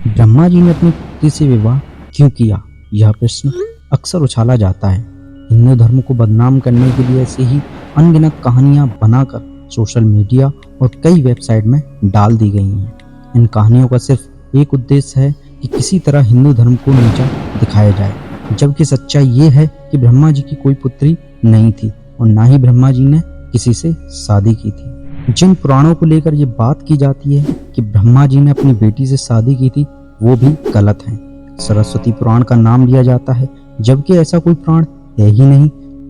ब्रह्मा जी ने अपनी पुत्री से विवाह क्यों किया? यह प्रश्न अक्सर उछाला जाता है। हिंदू धर्म को बदनाम करने के लिए ऐसे ही अनगिनत कहानियां बनाकर सोशल मीडिया और कई वेबसाइट में डाल दी गई हैं। इन कहानियों का सिर्फ एक उद्देश्य है कि किसी तरह हिंदू धर्म को नीचा दिखाया जाए, जबकि सच्चाई ये है कि ब्रह्मा जी की कोई पुत्री नहीं थी और ना ही ब्रह्मा जी ने किसी से शादी की थी। जिन पुराणों को लेकर ये बात की जाती है कि ब्रह्मा जी ने अपनी बेटी से शादी की थी, वो भी गलत है। सरस्वती पुराण का नाम लिया जाता है, जबकि ऐसा कोई पुराण है ही नहीं।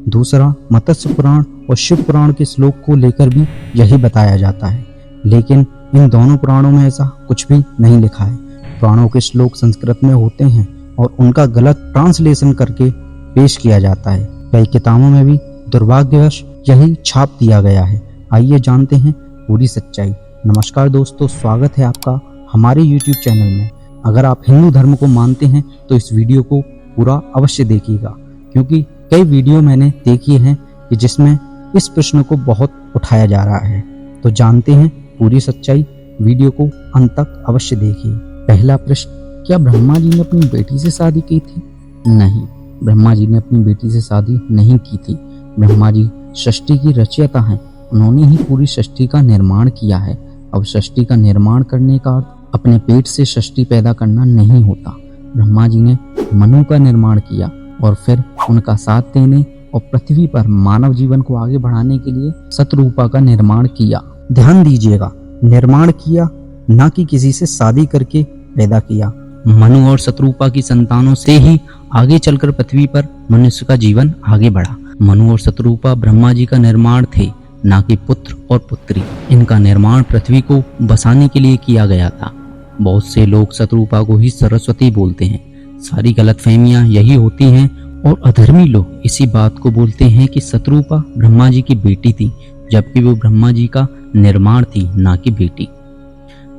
दूसरा, मत्स्य पुराण और शिव पुराण के श्लोक को लेकर भी यही बताया जाता है, लेकिन इन दोनों पुराणों में ऐसा कुछ भी नहीं लिखा है। पुराणों के श्लोक संस्कृत में होते हैं और उनका गलत ट्रांसलेशन करके पेश किया जाता है। कई किताबों में भी दुर्भाग्यवश यही छाप दिया गया है। आइए जानते हैं पूरी सच्चाई। नमस्कार दोस्तों, स्वागत है आपका हमारे YouTube चैनल में। अगर आप हिंदू धर्म को मानते हैं तो इस वीडियो को पूरा अवश्य देखिएगा, क्योंकि कई वीडियो मैंने देखी हैं कि जिसमें इस प्रश्न को बहुत उठाया जा रहा है। तो जानते हैं पूरी सच्चाई, वीडियो को अंत तक अवश्य देखिए। पहला प्रश्न, क्या ब्रह्मा जी ने अपनी बेटी से शादी की थी? नहीं, ब्रह्मा जी ने अपनी बेटी से शादी नहीं की थी। ब्रह्मा जी सृष्टि की रचयिता हैं, उन्होंने ही पूरी सृष्टि का निर्माण किया है। अब सृष्टि का निर्माण करने का अर्थ अपने पेट से सृष्टि पैदा करना नहीं होता। ब्रह्मा जी ने मनु का निर्माण किया और फिर उनका साथ देने और पृथ्वी पर मानव जीवन को आगे बढ़ाने के लिए शतरूपा का निर्माण किया। ध्यान दीजिएगा, निर्माण किया, ना कि किसी से शादी करके पैदा किया। मनु और शतरूपा की संतानों से ही आगे चलकर पृथ्वी पर मनुष्य का जीवन आगे बढ़ा। मनु और शतरूपा ब्रह्मा जी का निर्माण थे, ना कि पुत्र और पुत्री। इनका निर्माण पृथ्वी को बसाने के लिए किया गया था। बहुत से लोग शतरूपा को ही सरस्वती बोलते हैं। सारी गलतफहमियां यही होती हैं और अधर्मी लोग इसी बात को बोलते हैं कि शतरूपा ब्रह्मा जी की बेटी थी, जबकि वो ब्रह्मा जी का निर्माण थी, ना कि बेटी।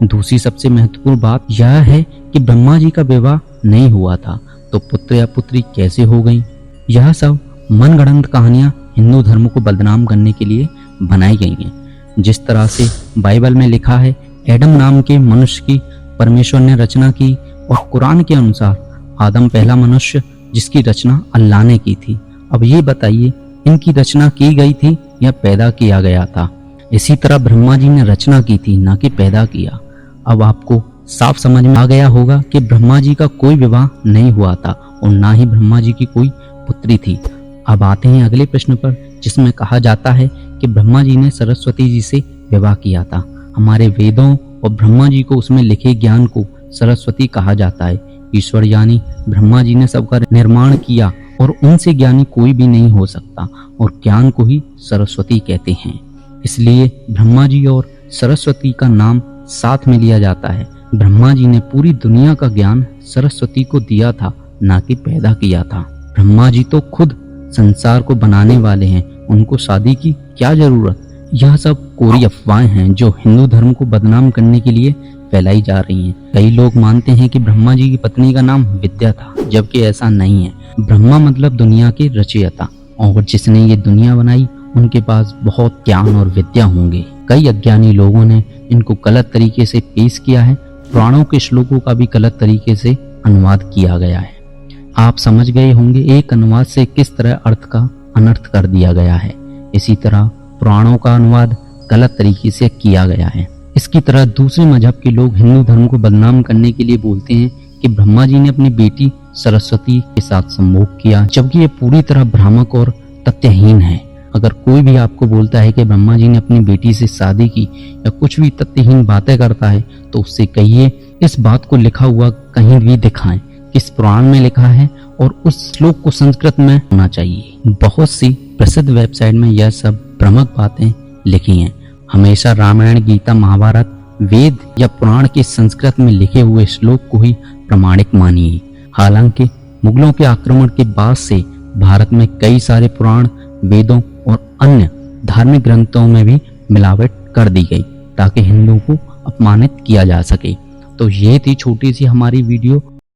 दूसरी सबसे महत्वपूर्ण बात यह है कि ब्रह्मा जी का विवाह नहीं हुआ था, तो पुत्र या पुत्री कैसे हो गई? यह सब मनगढ़ंत कहानियां हिंदू धर्म को बदनाम करने के लिए बनाई गई हैं। जिस तरह से बाइबल में लिखा है, एडम नाम के मनुष्य की परमेश्वर ने रचना की, और कुरान के अनुसार आदम पहला मनुष्य जिसकी रचना अल्लाह ने की थी। अब ये बताइए, इनकी रचना की गई थी या पैदा किया गया था? इसी तरह ब्रह्मा जी ने रचना की थी, ना कि पैदा किया। अब आपको साफ समझ में आ गया होगा कि ब्रह्मा जी का कोई विवाह नहीं हुआ था और ना ही ब्रह्मा जी की कोई पुत्री थी। अब आते हैं अगले प्रश्न पर, जिसमें कहा जाता है कि ब्रह्मा जी ने सरस्वती जी से विवाह किया था। हमारे वेदों और ब्रह्मा जी को उसमें लिखे ज्ञान को सरस्वती कहा जाता है। ईश्वर यानी ब्रह्मा जी ने सबका निर्माण किया और उनसे ज्ञानी कोई भी नहीं हो सकता, और ज्ञान को ही सरस्वती कहते हैं। इसलिए ब्रह्मा जी और सरस्वती का नाम साथ में लिया जाता है। ब्रह्मा जी ने पूरी दुनिया का ज्ञान सरस्वती को दिया था, ना कि पैदा किया था। ब्रह्मा जी तो खुद संसार को बनाने वाले हैं, उनको शादी की क्या जरूरत? यह सब कोरी अफवाहें हैं जो हिंदू धर्म को बदनाम करने के लिए फैलाई जा रही हैं। कई लोग मानते हैं कि ब्रह्मा जी की पत्नी का नाम विद्या था, जबकि ऐसा नहीं है। ब्रह्मा मतलब दुनिया के रचयिता, और जिसने ये दुनिया बनाई उनके पास बहुत ज्ञान और विद्या होंगे। कई अज्ञानी लोगों ने इनको गलत तरीके से पेश किया है। पुराणों के श्लोकों का भी गलत तरीके से अनुवाद किया गया है। आप समझ गए होंगे एक अनुवाद से किस तरह अर्थ का अनर्थ कर दिया गया है। इसी तरह पुराणों का अनुवाद गलत तरीके से किया गया है। इसकी तरह दूसरे मजहब के लोग हिंदू धर्म को बदनाम करने के लिए बोलते हैं कि ब्रह्मा जी ने अपनी बेटी सरस्वती के साथ संभोग किया, जबकि ये पूरी तरह भ्रामक और तथ्यहीन है। अगर कोई भी आपको बोलता है कि ब्रह्मा जी ने अपनी बेटी से शादी की या कुछ भी तथ्यहीन बातें करता है, तो उससे कहिए इस बात को लिखा हुआ कहीं भी दिखाएं, किस पुराण में लिखा है, और उस श्लोक को संस्कृत में होना चाहिए। बहुत सी प्रसिद्ध वेबसाइट में यह सब भ्रामक बातें लिखी हैं। हमेशा रामायण, गीता, महाभारत, वेद या पुराण के संस्कृत में लिखे हुए श्लोक को ही प्रमाणिक मानिए। हालांकि मुगलों के आक्रमण के बाद से भारत में कई सारे पुराण, वेदों और अन्य धार्मिक ग्रंथों में भी मिलावट कर दी गई, ताकि हिंदुओं को अपमानित किया जा सके। तो ये थी छोटी सी हमारी वीडियो।